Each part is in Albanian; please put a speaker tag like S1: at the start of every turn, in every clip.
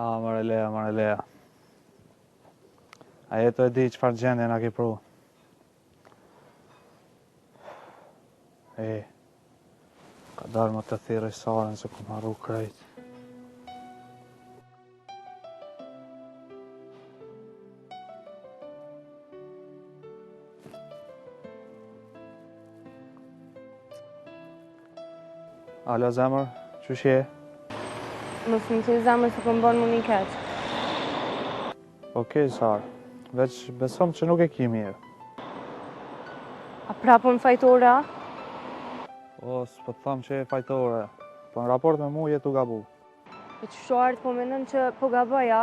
S1: Mare Lea. A jeto e di çfarë gjendje na ke pru. Ka dalë më të thirrë Sarën se ku marru krejt. Alo zemër, qysh je?
S2: Mos më thë zemër se po m'bën më një keq.
S1: Okej, Sarë, veç besom që nuk e ki mirë.
S2: A prapë në fajtora?
S1: S'po të thamë që e fajtore, po në raport me mu jetu gabu.
S2: E që shoartë po menon që po gaboja,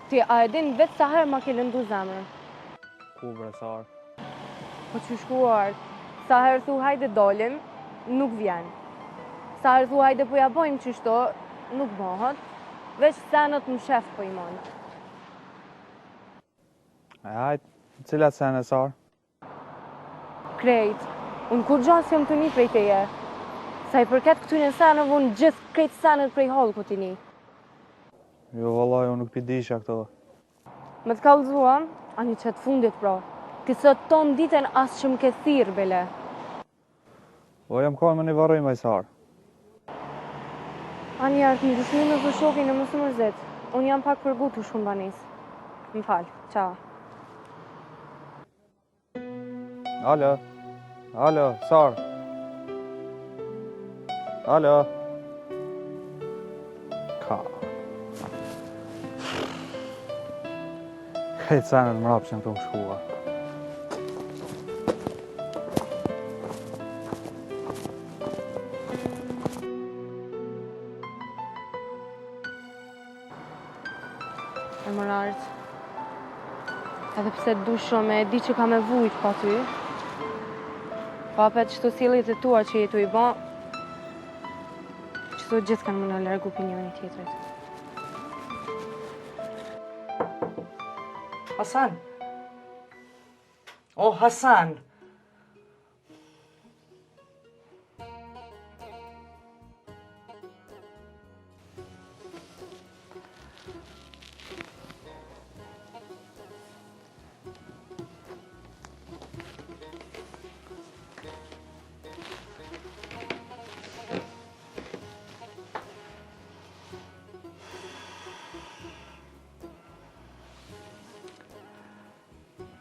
S2: ti a e din vetë sa herë ma ke lëndu zemrën?
S1: Ku bre, Sarë?
S2: Po që shkuartë, sa herë thu hajde dolim, nuk vjen. Sa herë thu hajde po ja bojmë qështo, nuk bëhet, veç senët më shef po i monë.
S1: Cilat sene, Sarë?
S2: Krejt, unë kur gjanë jam të një prej teje. Sa i përket këtyne senëve, unë gjithë krejt senët prej holë ku t'i një.
S1: Jo, vallaj, unë nuk pi disha këto.
S2: Me të kallëzuan, a një qëtë fundit pro. Ti sot ton ditën asë që më ke thirë, bele.
S1: O, jam kohën me një varoj, maj Sarë.
S2: A një artë, një dushmi me të shokin e mësë mërzit. Unë jam pak përgutu shumë banis. Mi falë, qa.
S1: Alo, Sarë. Alo. Ka. Krejt senët më rapë që në të më shkua.
S2: E më lartë. Edhe pse du shumë e di që ka me vujt pa ty. Po apet qëto sillit e tua që jetu i ba, qëto gjithë kanë më në largu opinioni tjetrit.
S3: Hasan? O, Hasan!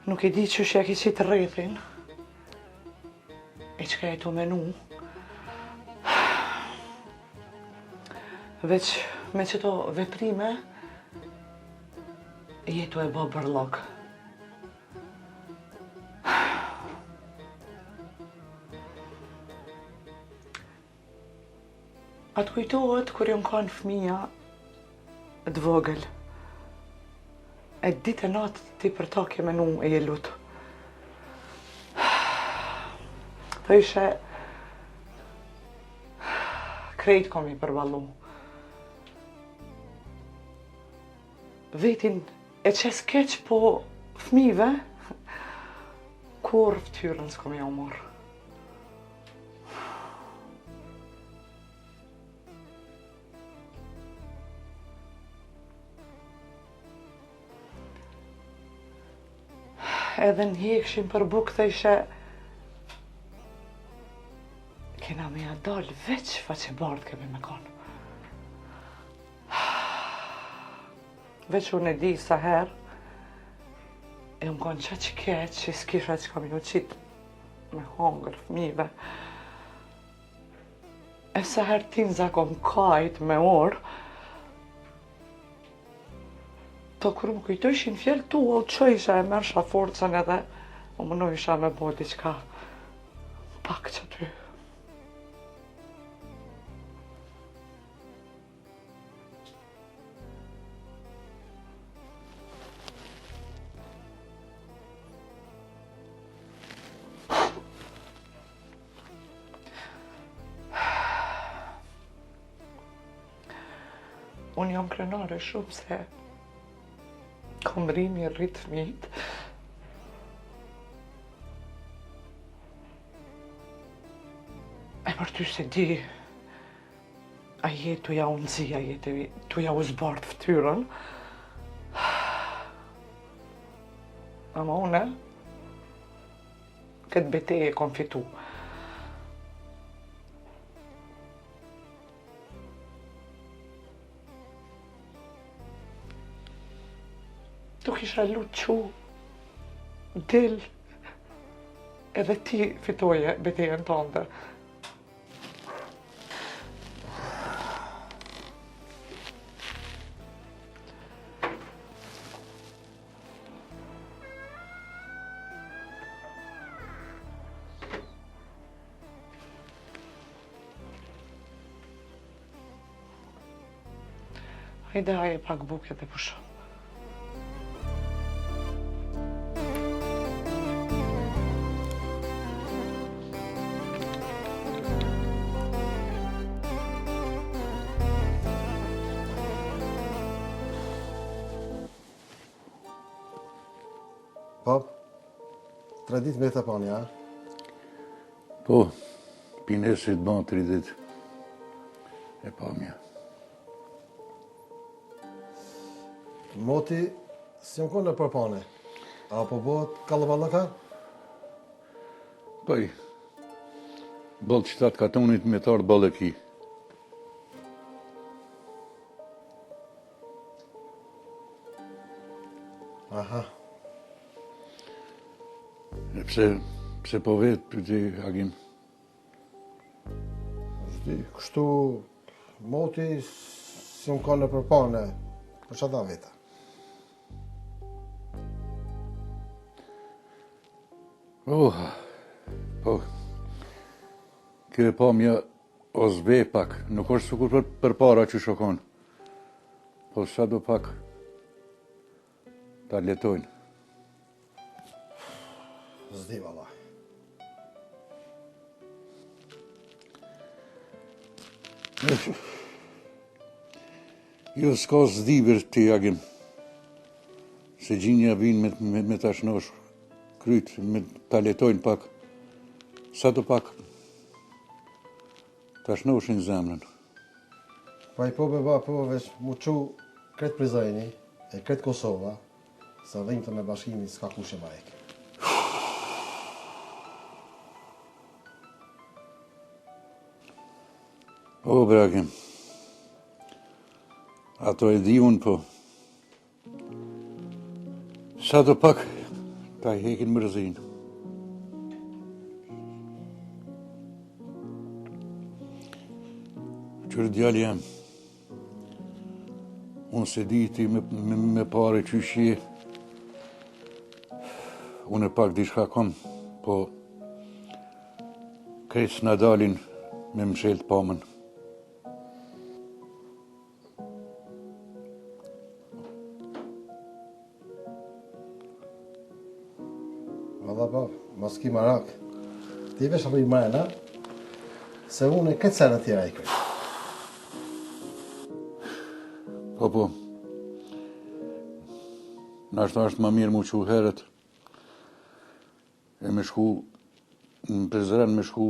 S3: Nuk e di që shja ki qitë rrethin, e që ka jetu menu, veç me qëto veprime, jetu e bo bërlog. Atë kujtohet kur jom kanë fëmija t'vogël. E ditë e natë ti për ta ke menu e je lutë. Të ishe krejt kom i përballu. Vetin e qes keq po fmive, kur ftyrën s'kom ja u morë. Edhe n'hjekshin për buk të ishe kena me ja dalë veç faqe bardh kemi me konë. Veç unë e di sa herë e më konë qa që keq që s'kisha që kam ju qitë me hongër fmive. E sa herë tin zakon kajt me orë, po kur më kujtojshin fjellë tu, o që isha e mërsha forcën edhe o më isha me bo diqka pak që ty. Unë jam krenare shumë se kom rrimi rritë fëmijët. E për ty se di, a je tu ja unë zi, a je tu ja u zbardë ftyrën. Ama une, këtë beteje kom fitu. Tu kisha lutë që del edhe ti fitoje betejen tënde. Hajde haje pak buke dhe pusho.
S4: Pap, 3 ditë me të pani, a?
S5: Po, pinesit ban 3 ditë. E pamja.
S4: Moti, si më konë për pane? Apo bëhet kallëballaka?
S5: Paj, bëllë qëtat katonit me tarë bëllë e ki.
S4: Aha.
S5: E pse po vetë për ti, Agim?
S4: Zdi, kështu, moti, si më konë për pane, për çfarë veta?
S5: Po, kjo e pamja o zbe pak, nuk është sukur për para që shokon. Po sa do pak ta letojnë.
S4: Zdi, valla.
S5: Jo, s'ka zdibër ti, Agim. Se gjinja vinë me ta shnosh kryt, me ta letojnë pak. Sa do pak ta shnoshin zemrën.
S4: Pa i po beba, po veç mu qu kretë Prizreni, e kretë Kosova, sa dhejmë të me bashkimi s'ka kushe bajek.
S5: O, Bragim, ato e di unë, po. Sa do pak ta i hekin mërzinë. Qërë djali jam, unë se di ti me pare qyshje, unë e pak dishka kom, po krejt s'na dalin me mshelt pamën.
S4: Valla pa, mos ki marak. Ti vesh rri mrena, se unë e këtë senë tjera i kërë.
S5: Po, nashta është ma mirë mu që herët, e me shku, në Prizren me shku.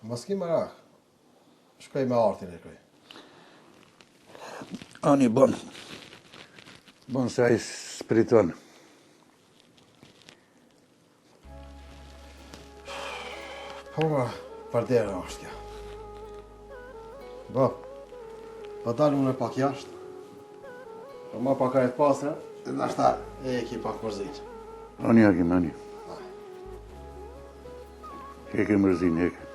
S4: Mos ki marak, shkoj me artin e kërë.
S5: Ani bon se a i spiriton.
S4: Po, përdera është kja. Ba, pa dalë unë e pak jashtë, pa ma pak ajet pasra, dhe nashta e ki pak mërzit.
S5: Ani, Agim, ani. Heke mërzin, heke.